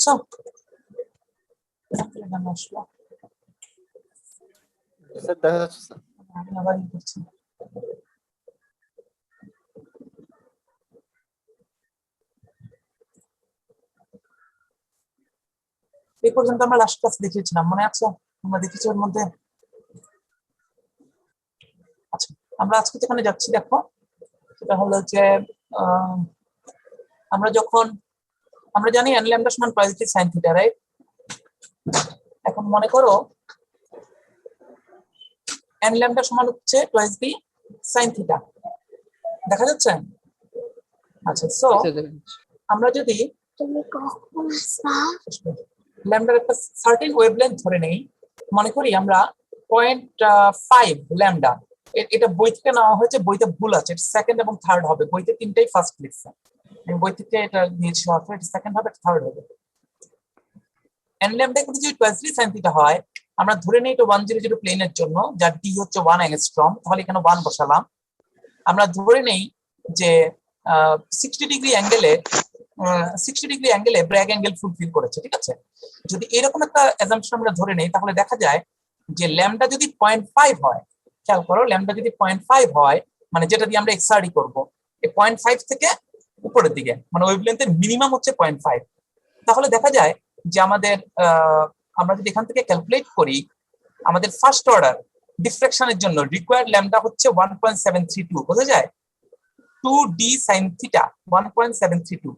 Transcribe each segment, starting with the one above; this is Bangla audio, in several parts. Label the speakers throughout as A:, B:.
A: পাচ্ছ?
B: স্যার দেখা যাচ্ছে স্যার।
A: আমি আবার করছি। এই পর্যন্ত আমরা লাস্ট ক্লাস দেখিয়েছিলাম, মনে আছে? আমরা দেখেছি ওর মধ্যে। আচ্ছা, আমরা আজকে যেখানে যাচ্ছি দেখো, সেটা হলো যে আমরা জানি n ল্যামডা সমান পজিটিভ sin থিটা, রাইট? এখন মনে করো n ল্যামডা সমান হচ্ছে টুয়াইস বি sin থিটা, দেখা যাচ্ছে? আচ্ছা, সো আমরা যদি ল্যামডার একটা সার্টেন ওয়েভলেন্থ ধরে নেই, মনে করি আমরা 0.5 ল্যামডা, এটা বই থেকে নেওয়া হয়েছে, বইতে ভুল আছে, সেকেন্ড এবং থার্ড হবে, বইতে তিনটাই ফার্স্ট লিখছে, আমি বই থেকে এটা নিয়েছি, এটা সেকেন্ড হবে, থার্ড হবে। n ল্যামডা কিন্তু যদি টুয়াইস বি sin থিটা হয়, আমরা ধরে নেই এটা 100 প্লেনের জন্য, যার d হচ্ছে 1 অ্যাংস্ট্রম, তাহলে এখানে 1 বসালাম। আমরা ধরে নেই যে 60 ডিগ্রি অ্যাঙ্গেলে ব্র্যাগ অ্যাঙ্গেল ফুলফিল করেছে, ঠিক আছে? যদি এরকম একটা অ্যাজাম্পশন আমরা ধরে নেই, তাহলে দেখা যায় যে ল্যামডা যদি 0.5 হয়, খেয়াল করো, ল্যামডা যদি 0.5 হয়, মানে যেটা দিয়ে আমরা এক্সআরডি করব, এই 0.5 থেকে উপরের দিকে, মানে ওয়েভলেন্থের মিনিমাম হচ্ছে 0.5, তাহলে দেখা যায় যে আমাদের আমরা যদি এখান থেকে ক্যালকুলেট করি, আমাদের ফার্স্ট অর্ডার ডিফ্রাকশনের জন্য রিকোয়ার্ড ল্যামডা হচ্ছে 1.732, বোঝা যায়? 2d sin theta 1.732,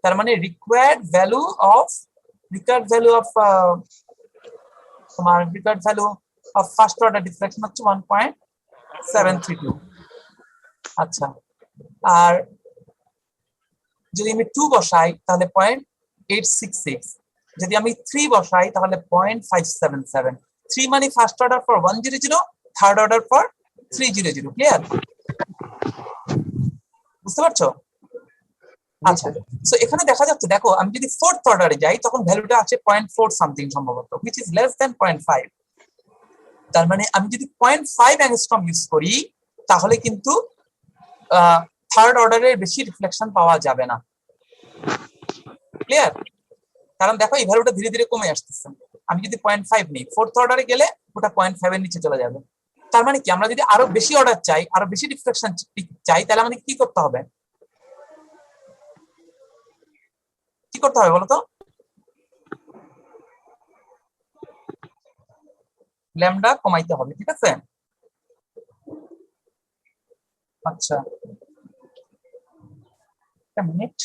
A: তার মানে required value of first order diffraction হচ্ছে 1.732। আচ্ছা, আর যদি আমি 2 বসাই তাহলে 0.866, যদি আমি 3 বসাই তাহলে 0.577। 3 মানে first order for 100, third order for 300, clear? বুঝতে পারছো? আচ্ছা, সো এখানে দেখা যাচ্ছে, দেখো আমি যদি ফোর্থ অর্ডারে যাই, তখন ভ্যালুটা আছে 0.4 সামথিং সম্ভবত, which is less than 0.5। তার মানে আমি যদি 0.5 অ্যাংস্ট্রম ইউজ করি, তাহলে কিন্তু থার্ড অর্ডারের বেশি রিফ্লেকশন পাওয়া যাবে না, ক্লিয়ার? কারণ দেখো এই ভ্যালুটা ধীরে ধীরে কমে আসতেছে, আমি যদি 0.5 নিই, ফোর্থ অর্ডারে গেলে ওটা 0.5 এর নিচে চলে যাবে। তার মানে কি, আমরা যদি আরো বেশি অর্ডার চাই, আরো বেশি রিফ্লেকশন চাই, তাহলে আমাদের কি করতে হবে? কি করতে হবে বলতো? ল্যামডা কমাইতে হবে, ঠিক আছে? আচ্ছা, একটা মিনিট।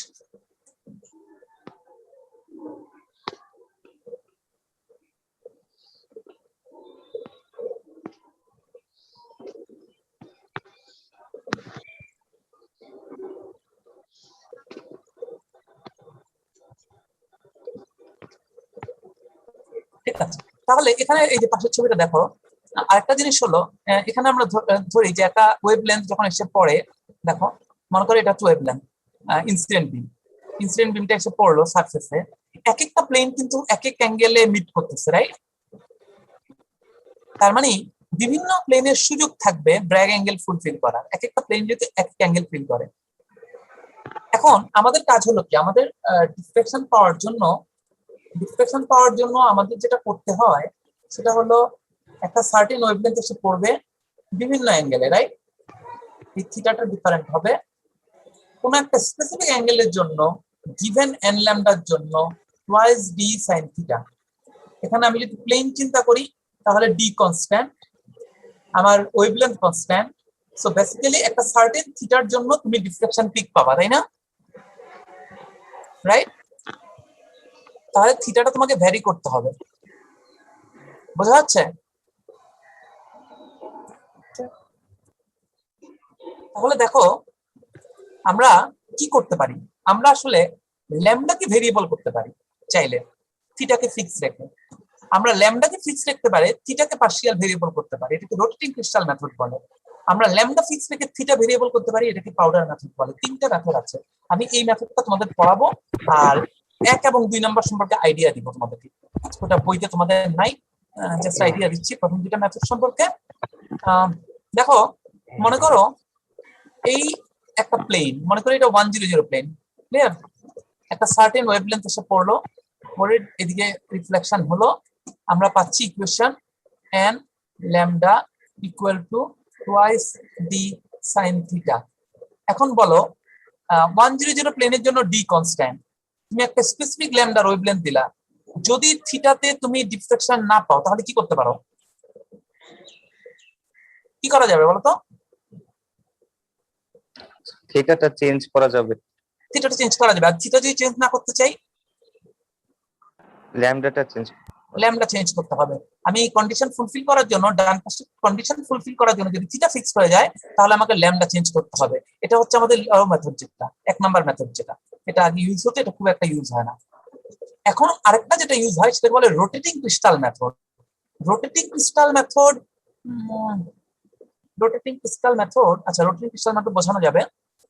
A: ঠিক আছে, তাহলে এখানে এই যে পাশের ছবিটা দেখো, আরেকটা জিনিস হলো, এখানে আমরা ধরি যে একটা ওয়েভলেন্থ যখন এসে পড়ে, দেখো মনে করো এটা ওয়েভলেন্থ, ইনসিডেন্ট বিমটা এসে পড়লো সারফেসে, এক একটা প্লেন কিন্তু এক এক অ্যাঙ্গেলে মিট করতেছে, রাইট? তার মানে বিভিন্ন প্লেনের সুযোগ থাকবে ব্র্যাগ অ্যাঙ্গেল ফুলফিল করার, এক একটা প্লেন যদি এক এক অ্যাঙ্গেল ফিল করে। এখন আমাদের কাজ হলো কি, আমাদের ডিফ্লেকশন পাওয়ার জন্য আমাদের যেটা করতে হয় সেটা হলো একটা সার্টেন ওয়েভলেন্থ এসে পড়বে বিভিন্ন অ্যাঙ্গেলে, রাইট? এই থিটাটা ডিফারেন্ট হবে কোন একটা স্পেসিফিক অ্যাঙ্গেলের জন্য, গিভেন n ল্যামডার জন্য টুয়াইস d sin থিটা। এখানে আমি যদি প্লেন চিন্তা করি, তাহলে d কনস্ট্যান্ট, আমার ওয়েভলেন্থ কনস্ট্যান্ট, সো বেসিক্যালি একটা সার্টেন থিটার জন্য তুমি ডিফ্লেকশন পিক পাবা, তাই না? রাইট? তাহলে থিটাটা তোমাকে ভ্যারি করতে হবে, বোঝা যাচ্ছে? তাহলে দেখো আমরা কি করতে পারি, আমরা আসলে ল্যামডাকে ভেরিয়েবল করতে পারি চাইলে, থিটাকে ফিক্স রেখে। আমরা ল্যামডাকে ফিক্স রাখতে পারে, থিটাকে পার্শিয়াল ভেরিয়েবল করতে পারি, এটাকে রোটেটিং ক্রিস্টাল মেথড বলে। আমরা ল্যামডা ফিক্স রেখে থিটা ভেরিয়েবল করতে পারি, এটাকে পাউডার মেথড বলে। তিনটা মেথড আছে, আমি এই মেথডটা তোমাদের পড়াবো, আর 1 এবং 2 নাম্বার সম্পর্কে আইডিয়া দিব তোমাদেরকে, ওটা বইতে তোমাদের নাই, জাস্ট আইডিয়া দিচ্ছি প্রথম দুইটা মেথড সম্পর্কে। দেখো মনে করো এই একটা প্লেন, মনে করো এটা 100 প্লেন, ক্লিয়ার? একটা সার্টেন ওয়েভলেন্থ এসে পড়লো, পরের এদিকে রিফ্লেকশন হলো, আমরা পাচ্ছি equation n lambda equal to twice D sine theta. এখন বলো 100 প্লেনের জন্য ডি কনস্ট্যান্ট, তুমি একটা স্পেসিফিক ল্যামডার ওয়েভলেন্থ দিলা, যদি থিটাতে তুমি ডিফ্লেকশন না পাও তাহলে কি করতে পারো? কি করা যাবে বলো তো?
B: থিটাটা চেঞ্জ করা যাবে,
A: থিটাটা চেঞ্জ করা যাবে, আর থিটা যদি চেঞ্জ না করতে চাই
B: ল্যামডাটা চেঞ্জ।
A: ল্যামডা চেঞ্জ করতে হবে। আমি কন্ডিশন ফুলফিল করার জন্য, ডান পাশে কন্ডিশন ফুলফিল করার জন্য যদি থিটা ফিক্স হয়ে যায় তাহলে আমাকে ল্যামডা চেঞ্জ করতে হবে। এটা হচ্ছে আমাদের মেথড, যেটা 1 নাম্বার মেথড, যেটা এটা আগে ইউজ হতো, এটা খুব একটা ইউজ হয় না এখন। আরেকটা যেটা ইউজ হয় সেটা বলে rotating crystal method. Rotating crystal method, rotating crystal method, আচ্ছা রোটেটিং ক্রিস্টাল মেথড বোঝানো যাবে,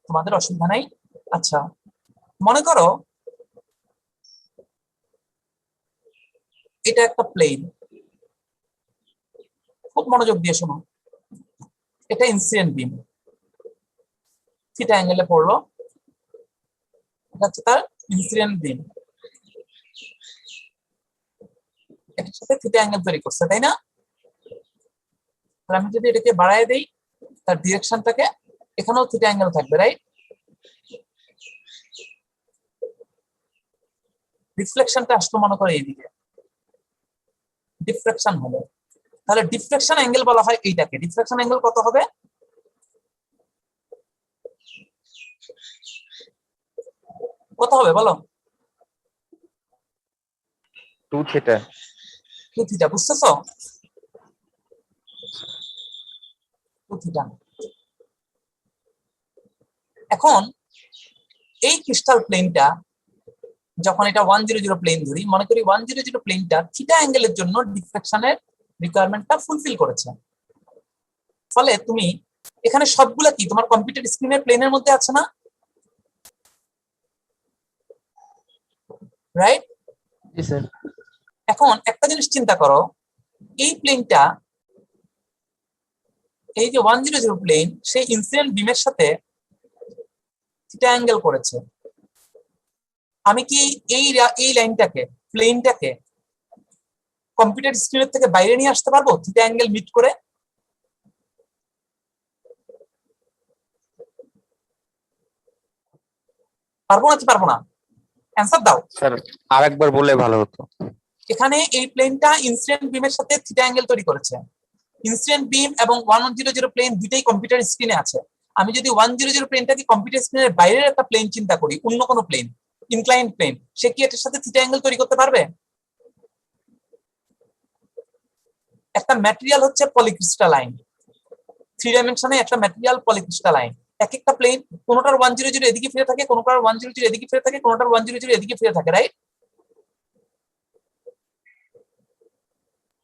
A: তোমাদের অসুবিধা নাই। আচ্ছা মনে করো এটা একটা প্লেন, খুব মনোযোগ দিয়ে শোনো, এটা ইনসিডেন্ট বিম, থিটা অ্যাঙ্গেলে পড়লো, এটা হচ্ছে তার ইনসিডেন্ট বিম, এটার সাথে থিটা অ্যাঙ্গেল তৈরি করছে, তাই না? আমি যদি এটাকে বাড়ায় দেই তার ডিরেকশনটাকে, এখানেও থিটা অ্যাঙ্গেল থাকবে, রাইট? রিফ্লেকশনটা আসলো মনে করো এইদিকে, ডিফ্লেকশন হলো, তাহলে ডিফ্লেকশন অ্যাঙ্গেল বলা হয় এইটাকে। ডিফ্লেকশন অ্যাঙ্গেল কত হবে? কত হবে বলো?
B: 2 থিটা।
A: 2 থিটা, বুঝতেছো? 2 থিটা। এখন এই ক্রিস্টাল প্লেনটা যখন এটা 100 প্লেন ধরি, মনে করি 100 প্লেনটা থিটা অ্যাঙ্গেলের জন্য ডিফ্লেকশনের রিকোয়ারমেন্টটা ফুলফিল করেছে, ফলে তুমি এখানে সবগুলা কি তোমার কম্পিউটার স্ক্রিনের প্লেনের মধ্যে আছে না, রাইট?
C: জি স্যার।
A: এখন একটা জিনিস চিন্তা করো, এই প্লেনটা, এই যে 100 প্লেন, সেই ইনসিডেন্ট বিমের সাথে থিটা অ্যাঙ্গেল করেছে। আমি কি এই লাইনটাকে, প্লেনটাকে কম্পিউটার স্ক্রিনের থেকে বাইরে নিয়ে আসতে পারবো থিটা অ্যাঙ্গেল মিট করে? পারবো না কি পারবো না? অ্যান্সার দাও।
B: স্যার আরেকবার বললে ভালো হতো।
A: এখানে এই প্লেনটা ইনসিডেন্ট বিমের সাথে থিটা অ্যাঙ্গেল তৈরি করেছে। ইনসিডেন্ট বিম এবং 100 প্লেন দুইটাই কম্পিউটার স্ক্রিনে আছে। আমি যদি 100 প্লেনটাকে কম্পিউটার স্ক্রিনের বাইরের একটা প্লেন চিন্তা করি, অন্য কোনো প্লেন, ইনক্লাইন্ড প্লেন, সে কি এটার সাথে থিটা অ্যাঙ্গেল তৈরি করতে পারবে? একটা ম্যাটেরিয়াল হচ্ছে পলিক্রিস্টালাইন, 3 ডাইমেনশনে একটা ম্যাটেরিয়াল পলিক্রিস্টালাইন। এক একটা প্লেন, কোনোটার 100 এদিকে ফিরে থাকে, কোনোটার 100 এদিকে ফিরে থাকে, কোনোটার 100 এদিকে ফিরে থাকে, রাইট?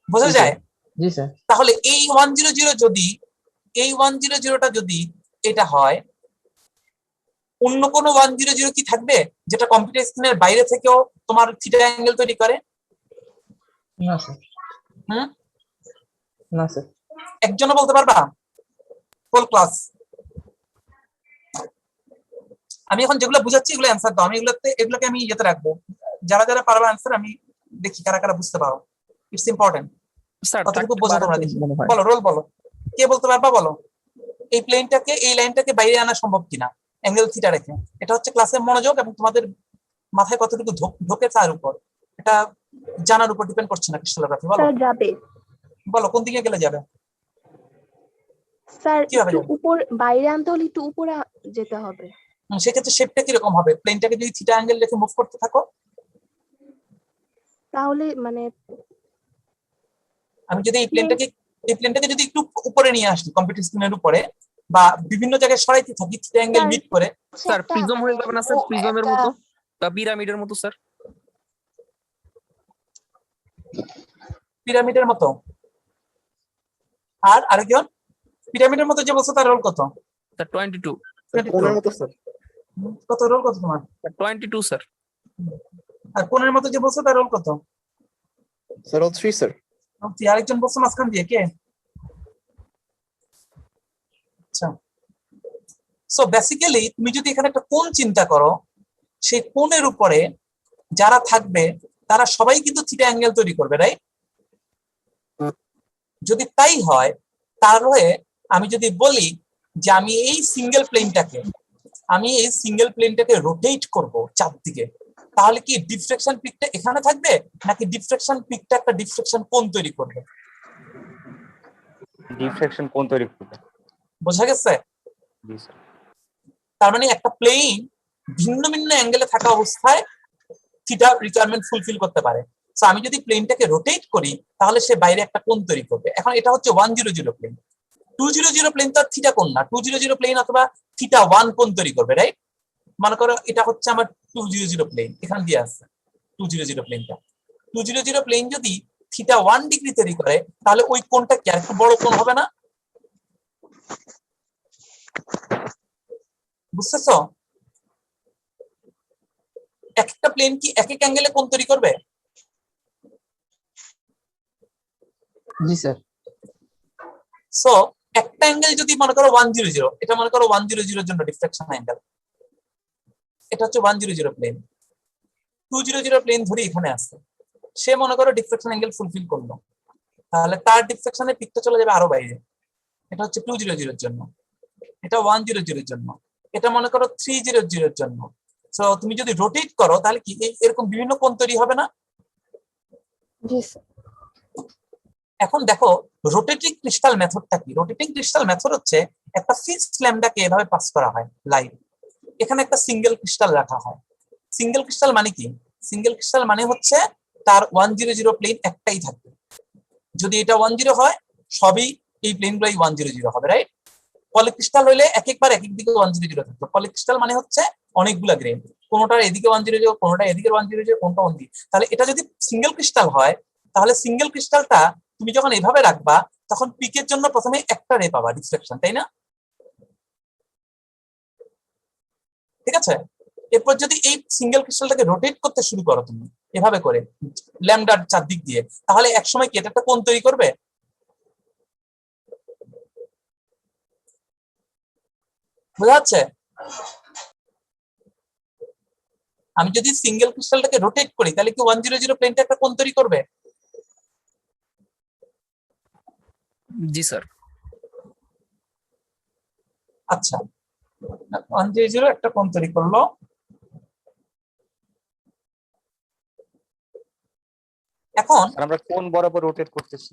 A: বোঝা যায়?
C: জি স্যার।
A: তাহলে এই 100 যদি, এই 100টা যদি এটা হয়, অন্য কোনো 100 কি থাকবে যেটা কম্পিউটার স্ক্রিনের বাইরে থেকেও তোমার থিটা অ্যাঙ্গেল তৈরি করে?
C: না স্যার।
A: হুম,
C: না স্যার।
A: একজনও বলতে পারবা? ফুল ক্লাস। আমি এখন যেগুলো বুঝাচ্ছি এগুলো অ্যান্সার দাও, আমি এগুলোকে আমি ইয়েতে রাখবো, যারা যারা পারবে অ্যান্সার আমি দেখি কারা কারা বুঝতে পারো। ইটস ইম্পর্টেন্ট
D: স্যার
A: কতটুকু বোঝো তোমরা দেখি।
D: মনে হয়।
A: বলো, রোল বলো, কে বলতে পারবা বলো, এই প্লেনটাকে, এই লাইনটাকে বাইরে আনা সম্ভব কিনা অ্যাঙ্গেল থিটা রেখে? এটা হচ্ছে ক্লাসের মনোযোগ এবং তোমাদের মাথায় কতটুকু ঢোকে তার উপর, এটা জানার উপর ডিপেন্ড করছে না ক্রিস্টালোগ্রাফি। বলো
E: স্যার যাবে।
A: বলো কোন দিকে গেলে যাবে?
E: স্যার
A: কিভাবে
E: একটু
A: যাবে?
E: উপর বাইরে আনতে হলে একটু উপরে যেতে হবে।
A: সেক্ষেত্রে শেপটা কিরকম হবে? প্লেনটাকে যদি থিটা অ্যাঙ্গেল রেখে মুভ করতে থাকো,
E: তাহলে মানে
A: আমি যদি এই প্লেনটাকে যদি একটু উপরে নিয়ে আসি কম্পিউটার স্ক্রিনের উপরে, বা বিভিন্ন জায়গায় সরাইতে থাকি থিটা অ্যাঙ্গেল মিট করে,
D: স্যার প্রিজম হয়ে যাবে না স্যার, প্রিজমের মতো বা পিরামিডের মতো স্যার?
A: পিরামিডের মতো। আর আরেকজন পিরামিডের মতো যে বলছো তার রোল কত?
D: স্যার 22।
A: 22
B: কোণের মতো স্যার।
A: কত রোল কত তোমার?
D: 22 স্যার।
A: আর কোণের মতো যে বলছো তার রোল কত?
B: Sir 3 sir.
A: আরেকজন বলছো মাঝখান দিয়ে, কে? আচ্ছা, সো বেসিক্যালি তুমি যদি এখানে একটা কোণ চিন্তা করো, সেই কোণের উপরে যারা থাকবে তারা সবাই কিন্তু থিটা অ্যাঙ্গেল তৈরি করবে, রাইট? যদি তাই হয় তাহলে আমি যদি বলি যে আমি এই সিঙ্গেল প্লেনটাকে রোটেট করব চারদিকে, তাহলে কি ডিফ্লেকশন পিকটা এখানে থাকবে নাকি ডিফ্লেকশন পিকটা একটা ডিফ্লেকশন কোণ তৈরি করবে?
B: ডিফ্লেকশন কোণ তৈরি করবে।
A: বোঝা গেছে?
B: জি স্যার।
A: তার মানে একটা প্লেন ভিন্ন ভিন্ন অ্যাঙ্গেলে থাকা অবস্থায় থিটা রিকোয়ারমেন্ট ফুলফিল করতে পারে। সো আমি যদি প্লেনটাকে রোটেট করি তাহলে সে বাইরে একটা কোণ তৈরি করবে। এখন এটা হচ্ছে 100 প্লেন। 200 প্লেন তো থিটা কোণ না, 200 প্লেন অথবা থিটা 1 কোণ তৈরি করবে, রাইট? মনে করো এটা হচ্ছে আমার 200 প্লেন, এখানে দিয়ে আসছে 200 প্লেনটা। 200 প্লেন যদি থিটা 1 ডিগ্রি তৈরি করে তাহলে ওই কোণটা কি আর একটু বড় কোণ হবে না? বুঝতেছো? একটা প্লেন কি এক এক অ্যাঙ্গেলে কোণ তৈরি করবে?
C: জি স্যার।
A: সো একটা অ্যাঙ্গেল যদি মনে করো 100, এটা মনে করো 100 এর জন্য ডিফ্লেকশন অ্যাঙ্গেল, এটা হচ্ছে 100 প্লেন। 200 প্লেন ধরে এখানে আসছে, সে মনে করো ডিফ্লেকশন অ্যাঙ্গেল ফুলফিল করলো, তাহলে তার ডিফ্লেকশনের পিকটা চলে যাবে আরো বাইরে। এটা হচ্ছে 200 এর জন্য, এটা 100 এর জন্য, এটা মনে করো 300 এর জন্য। সো তুমি যদি রোটেট করো তাহলে কি এরকম বিভিন্ন কোণ তৈরি হবে না?
E: জি স্যার।
A: এখন দেখো রোটেটিং ক্রিস্টাল মেথডটা কি? রোটেটিং ক্রিস্টাল মেথড হচ্ছে একটা ফিক্সড ল্যামডাকে এভাবে পাস করা হয় লাইট, এখানে একটা সিঙ্গেল ক্রিস্টাল রাখা হয়। সিঙ্গেল ক্রিস্টাল মানে কি? সিঙ্গেল ক্রিস্টাল মানে হচ্ছে তার 100 প্লেন একটাই থাকবে। যদি এটা 10 হয় সবই এই প্লেনগুলোই 100 হবে, রাইট? পলিক্রিস্টাল হইলে এক একবার এক এক দিকে 100 থাকবে। পলিক্রিস্টাল মানে হচ্ছে অনেকগুলা গ্রেন, কোনটার এদিকে 100, কোনটা এদিকে 100, কোনটা অন্যদিকে। তাহলে এটা যদি সিঙ্গেল ক্রিস্টাল হয় তাহলে সিঙ্গেল ক্রিস্টালটা তুমি যখন এভাবে রাখবা তখন পিকের জন্য প্রথমে একটা রে পাবা ডিফ্লেকশন, তাই না? ঠিক আছে, এরপর যদি এই সিঙ্গেল ক্রিস্টালটাকে রোটেট করতে শুরু করো তুমি এভাবে করে ল্যামডার চারদিক দিয়ে, তাহলে একসময় কি এটা একটা কোণ তৈরি করবে? বোঝা যাচ্ছে? আমি যদি সিঙ্গেল ক্রিস্টালটাকে রোটেট করি তাহলে কি 100 প্লেনটা একটা কোণ তৈরি করবে?
D: জি স্যার।
A: আচ্ছা, 100 একটা কোণ তৈরি করলো। এখন
B: আমরা কোন বরাবর রোটেট করতেছি?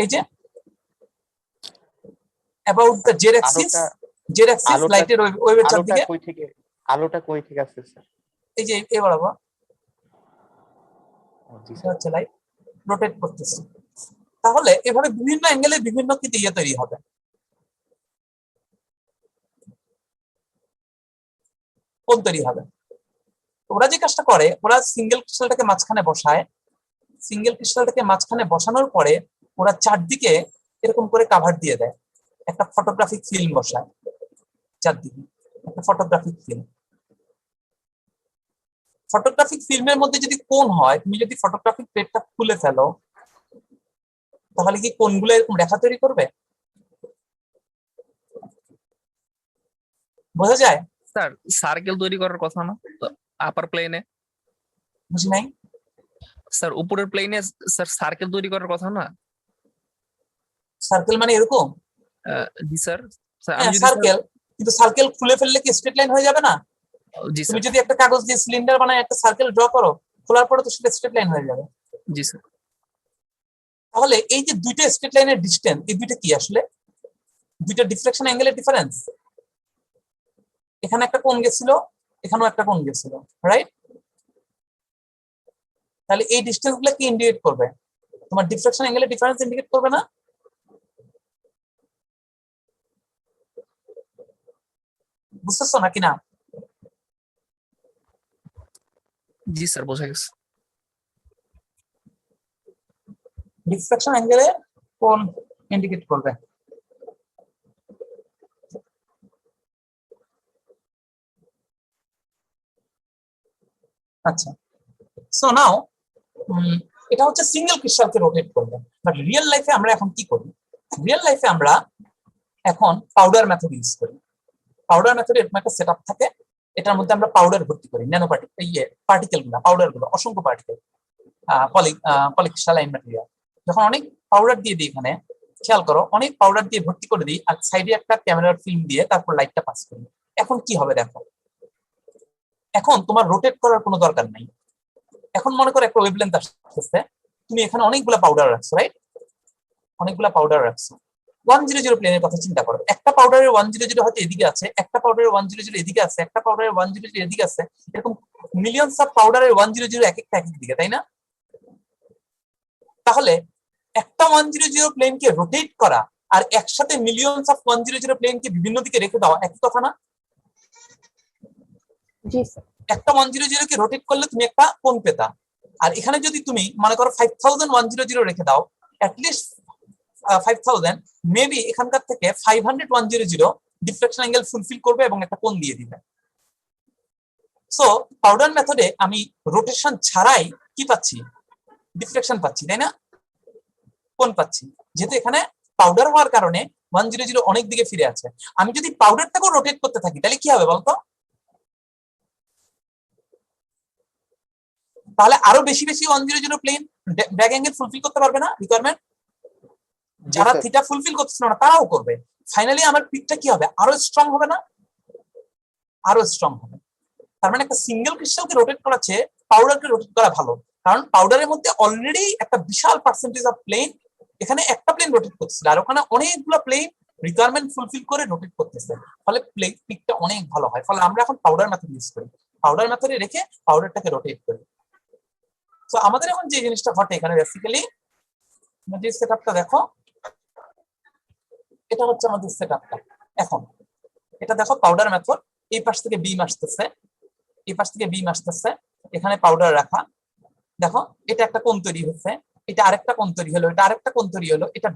A: এই যে about the Z Axis, Z Axis লাইটের ওয়েভের চারদিকে।
B: আলোটা কই থেকে আসছে স্যার?
A: এই যে এই বরাবর
B: জি
A: এটা
B: স্যার।
A: হচ্ছে লাইট রোটেট করতেছে। তাহলে এভাবে বিভিন্ন অ্যাঙ্গেলে বিভিন্ন কি দিয়ে তৈরি হবে, কোণ তৈরি হবে। ওরা যে কাজটা করে ওরা সিঙ্গেল ক্রিস্টালটাকে মাঝখানে বসায়, সিঙ্গেল ক্রিস্টালটাকে মাঝখানে বসানোর পরে ওরা চারদিকে এরকম করে কাভার দিয়ে দেয়, একটা ফটোগ্রাফিক ফিল্ম বসায় চারদিকে, একটা ফটোগ্রাফিক ফিল্ম। ফটোগ্রাফিক ফিল্মের মধ্যে যদি কোণ হয়, তুমি যদি ফটোগ্রাফিক প্লেটটা খুলে ফেলো তাহলে কি কোণগুলো এরকম রেখা তৈরি করবে? বোঝা যায়?
D: স্যার সার্কেল তৈরি করার কথা না আপার প্লেনে?
A: বুঝি নাই।
D: স্যার উপরের প্লেনে স্যার সার্কেল তৈরি করার কথা না?
A: সার্কেল মানে এরকম?
D: জি স্যার। আমি
A: হ্যাঁ
D: যদি
A: সার্কেল, কিন্তু সার্কেল খুলে ফেললে কি স্ট্রেট লাইন হয়ে যাবে না?
D: জি
A: তুমি
D: স্যার।
A: যদি একটা কাগজ দিয়ে সিলিন্ডার বানায় একটা সার্কেল ড্র করো, খোলার পরে তো সেটা স্ট্রেট লাইন হয়ে যাবে।
D: জি স্যার।
A: তাহলে এই যে দুইটা স্ট্রেট লাইনের ডিসটেন্স, এই দুইটা কি আসলে? দুইটা ডিফ্লেকশন অ্যাঙ্গেলের ডিফারেন্স। এখানে একটা কোণ গেছিল, এখানেও একটা কোণ গেছিল, রাইট? তাহলে এই ডিসটেন্স গুলো কি ইন্ডিকেট করবে? তোমার ডিফ্লেকশন অ্যাঙ্গেলের ডিফারেন্স ইন্ডিকেট করবে না? বুঝতেছো নাকি না?
D: জি স্যার বোঝা গেছে।
A: ডিফ্লেকশন অ্যাঙ্গেলে কোণ ইন্ডিকেট করবে। আচ্ছা, সো নাও এটা হচ্ছে সিঙ্গেল ক্রিস্টালকে রোটেট করবে। বাট রিয়েল লাইফে আমরা এখন কি করি? রিয়েল লাইফে আমরা এখন পাউডার মেথড ইউজ করি। পাউডার মেথডে এরকম একটা সেটআপ থাকে, এটার মধ্যে আমরা পাউডার ভর্তি করি, ন্যানো পার্টিকেল, পার্টিকেল গুলো, পাউডার গুলো, অসংখ্য পার্টিকেল। Polycrystalline material. যখন অনেক পাউডার দিয়ে দিই, এখানে খেয়াল করো, অনেক পাউডার দিয়ে ভর্তি করে দিই আর সাইডে একটা ক্যামেরার ফিল্ম দিয়ে তারপর লাইটটা পাস করি। এখন কি হবে দেখো, এখন তোমার রোটেট করার কোনো দরকার নাই। এখন মনে করো একটা ওয়েভলেন্থ আসতেছে, তুমি এখানে অনেকগুলো পাউডার রাখছো, রাইট? অনেকগুলো পাউডার রাখছো। 100 প্লেনের কথা চিন্তা করো, একটা পাউডারের 100 হয়তো এদিকে আছে, একটা পাউডারের 100 এদিকে আছে, একটা পাউডারের 100 এদিকে আছে, এরকম মিলিয়নস অফ পাউডারের 100 এক একটা এক দিকে, তাই না? তাহলে একটা 100 প্লেনকে রোটেট করা আর একসাথে মিলিয়নস অফ 100 প্লেনকে বিভিন্ন দিকে রেখে দেওয়া একই কথা না?
E: জি স্যার।
A: একটা 100 কে রোটেট করলে তুমি একটা কোণ পেতা, আর এখানে যদি তুমি মনে করো 5000 রেখে দাও, অ্যাটলিস্ট 5000, মেবি এখানকার থেকে 500 ডিফ্লেকশন অ্যাঙ্গেল ফুলফিল করবে এবং একটা কোণ দিয়ে দিবে। সো পাউডার মেথডে আমি রোটেশন ছাড়াই কি পাচ্ছি? ডিফ্লেকশন পাচ্ছি, তাই না? কোণ পাচ্ছি, যেহেতু এখানে পাউডার হওয়ার কারণে 100 অনেক দিকে ফিরে আছে। আমি যদি পাউডারটাকেও রোটেট করতে থাকি তাহলে কি হবে বলতো? তাহলে আরো বেশি বেশি 100 প্লেন ব্যাক অ্যাঙ্গেল ফুলফিল করতে পারবে না রিকোয়ারমেন্ট? যারা থিটা ফুলফিল করতেছিল না তারাও করবে। ফাইনালি আমার পিকটা কি হবে? আরো স্ট্রং হবে না? আরো স্ট্রং হবে। তার মানে একটা সিঙ্গেল ক্রিস্টালকে রোটেট করার চেয়ে পাউডারকে রোটেট করা ভালো, কারণ পাউডারের মধ্যে অলরেডি একটা বিশাল পার্সেন্টেজ অফ প্লেন, এখানে একটা প্লেন রোটেট করতেছিল আর ওখানে অনেকগুলো প্লেন রিকোয়ারমেন্ট ফুলফিল করে রোটেট করতেছে, ফলে পিকটা অনেক ভালো হয়। ফলে আমরা এখন পাউডার মেথড ইউজ করি, পাউডার মেথডে রেখে পাউডারটাকে রোটেট করি। তো আমাদের এখন যে জিনিসটা ঘটে এখানে বেসিক্যালি, যে সেটআপটা দেখো, এটা হচ্ছে আমাদের সেটআপটা। এখন এটা দেখো পাউডার মেথড, এই পাশ থেকে বিম আসতেছে, এই পাশ থেকে বিম আসতেছে, এখানে পাউডার রাখা। দেখো এটা একটা কোণ তৈরি হচ্ছে, এটা আরেকটা কোণ তৈরি হলো, এটা আরেকটা কোণ তৈরি হলো, এটা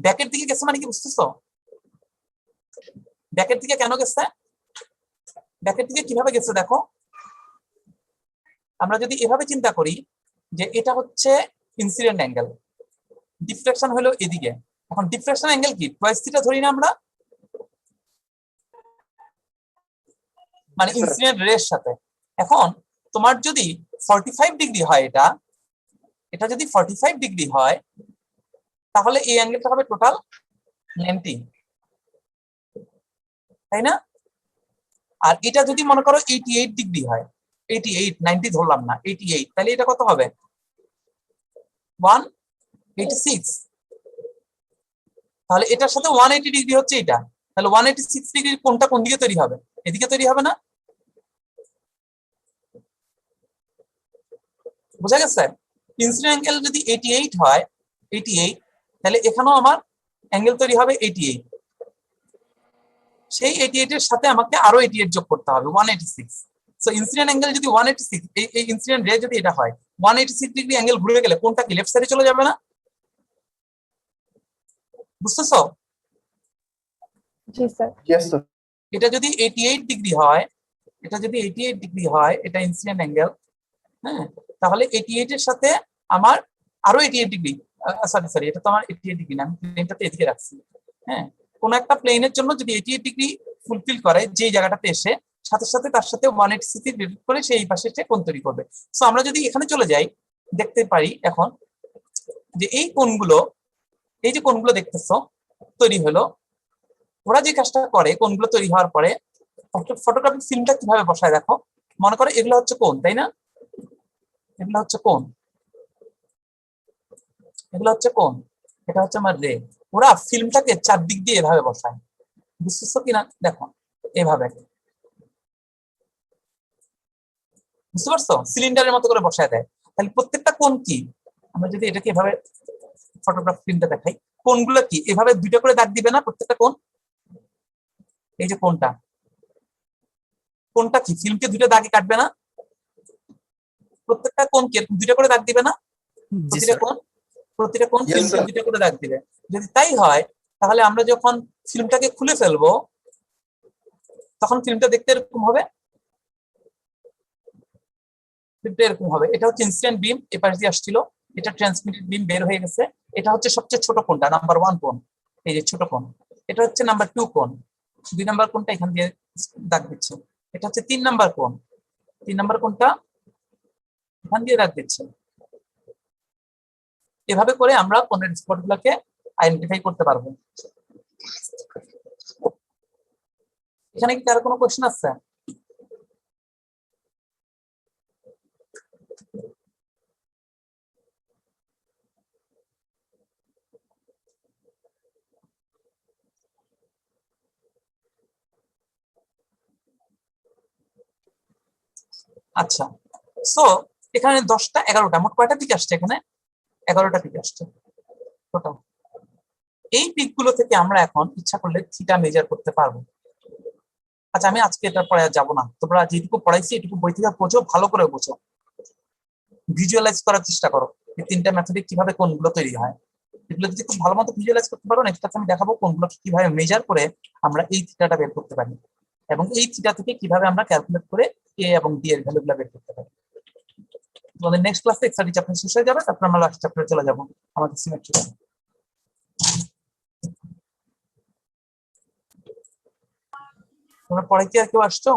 A: ব্যাকের দিকে গেছে মানে কি বুঝতেছো? ব্যাকের দিকে কেন গেছে? ব্যাকের দিকে কিভাবে গেছে দেখো, আমরা যদি এভাবে চিন্তা করি যে এটা হচ্ছে ইনসিডেন্ট অ্যাঙ্গেল, ডিফ্লেকশন হলো এদিকে। এখন ডিফ্লেকশন অ্যাঙ্গেল কি টুয়াইস থিটা ধরি না আমরা, মানে ইনসিডেন্ট রের সাথে। এখন তোমার যদি 45 ডিগ্রি হয়, এটা যদি 45 ডিগ্রি হয়, তাহলে এই অ্যাঙ্গেলটা হবে টোটাল 90, তাই না? আর এটা যদি মনে করো 88 ডিগ্রি হয়, 88, 90 ধরলাম না, 88, তাহলে এটা কত হবে? 186। তাহলে এটার সাথে 180 ডিগ্রি হচ্ছে এটা, তাহলে 186 ডিগ্রি কোনটা কোন দিকে তৈরি হবে? এদিকে তৈরি হবে না? বুঝা গেছে? ইনসিডেন্ট অ্যাঙ্গেল যদি 88 হয়, 88, তাহলে এখানেও আমার অ্যাঙ্গেল তৈরি হবে 88। সেই 88 এর সাথে আমাকে আরো 88 যোগ করতে হবে, 186। সো ইনসিডেন্ট অ্যাঙ্গেল যদি 186, এই ইনসিডেন্ট রে যদি এটা হয়, 186 ডিগ্রি অ্যাঙ্গেল ঘুরে গেলে কোনটা কি লেফট সাইডে চলে যাবে না? বুঝতেছো?
E: জি স্যার।
A: এটা যদি 88 ডিগ্রি হয়, এটা যদি 88 ডিগ্রি হয়, এটা ইনসিডেন্ট অ্যাঙ্গেল, হ্যাঁ, তাহলে 88 এর সাথে আমার আরো 88 ডিগ্রি, সরি এটা তো আমার 88 ডিগ্রি না, আমি প্লেনটাতে এদিকে রাখছি। হ্যাঁ, কোন একটা প্লেনের জন্য যদি 88 ডিগ্রি ফুলফিল করে যে জায়গাটাতে এসে, সাথে সাথে তার সাথে 186 রিলেট করে সেই পাশে এসে কোণ তৈরি করবে। সো আমরা যদি এখানে চলে যাই, দেখতে পারি এখন যে এই কোণগুলো, এই যে কোণগুলো দেখতেছো তৈরি হলো, ওরা যে কাজটা করে কোণগুলো তৈরি হওয়ার পরে ফটোগ্রাফিক ফিল্মটা কিভাবে বসায় দেখো। মনে করো এগুলো হচ্ছে কোণ, তাই না? এগুলো হচ্ছে কোণ, এগুলো হচ্ছে কোণ, এটা হচ্ছে আমার রে। ওরা ফিল্মটাকে চারদিক দিয়ে এভাবে বসায়, বুঝতেছো কিনা দেখো, এভাবে, বুঝতে পারছো? সিলিন্ডারের মতো করে বসায় দেয়। তাহলে প্রত্যেকটা কোণ কি, আমরা যদি এটাকে এভাবে ফটোগ্রাফ ফিল্মটা দেখাই, কোণগুলো কি এভাবে দুইটা করে দাগ দিবে না প্রত্যেকটা কোণ? এই যে কোণটা, কোণটা কি ফিল্মকে দুইটা দাগে কাটবে না? প্রত্যেকটা কোণ কি দুইটা করে দাগ দিবে না? প্রতিটা কোণ ফিল্মকে দুইটা করে দাগ দিবে। যদি তাই হয়, তাহলে আমরা যখন ফিল্মটাকে খুলে ফেলবো তখন ফিল্মটা দেখতে এরকম হবে, ফিল্মটা এরকম হবে। এটা হচ্ছে ইনসিডেন্ট বিম, এপাশ দিয়ে আসছিল, এটা ট্রান্সমিটেড বিম বের হয়ে গেছে। এটা হচ্ছে সবচেয়ে ছোট কোণটা, নাম্বার 1 কোণ, এই যে ছোট কোণ। এটা হচ্ছে নাম্বার 2 কোণ, 2 নাম্বার কোণটা এখান দিয়ে দাগ দিচ্ছে। এটা হচ্ছে 3 নাম্বার কোণ, 3 নাম্বার কোণটা এখান দিয়ে দাগ দিচ্ছে। এভাবে করে আমরা কোণের স্পট গুলাকে আইডেন্টিফাই করতে পারবো। এখানে কি কারো কোনো কোশ্চেন আছে? আচ্ছা, সো এখানে 10টা 11টা মোট কয়টা পিক আসছে? এখানে 11টা পিক আসছে টোটাল। এই পিক গুলো থেকে আমরা এখন ইচ্ছা করলে থিটা মেজার করতে পারবো। আচ্ছা, আমি আজকে এটার পরে আর যাবো না, তোমরা যেটুকু পড়াইছি এটুকু বই থেকে বোঝো, ভালো করে বোঝো, ভিজুয়ালাইজ করার চেষ্টা করো এই 3টা মেথডে কিভাবে কোনগুলো তৈরি হয়। এগুলো যদি খুব ভালো মতো ভিজুয়ালাইজ করতে পারো, নেক্সট ক্লাসে আমি দেখাবো কোনগুলো কিভাবে মেজার করে আমরা এই থিটাটা বের করতে পারি, এবং এই থিটা থেকে কিভাবে আমরা ক্যালকুলেট করে এ এবং ডি এর ভ্যালুগুলো বের করতে পারি। তোমাদের নেক্সট ক্লাসে এক্সট্রা চ্যাপ্টার শেষ হয়ে যাবে, তারপর আমরা লাস্ট চ্যাপ্টারে চলে যাবো আমাদের সিমেট্রি। তোমরা পরে কি আর কেউ আসছো?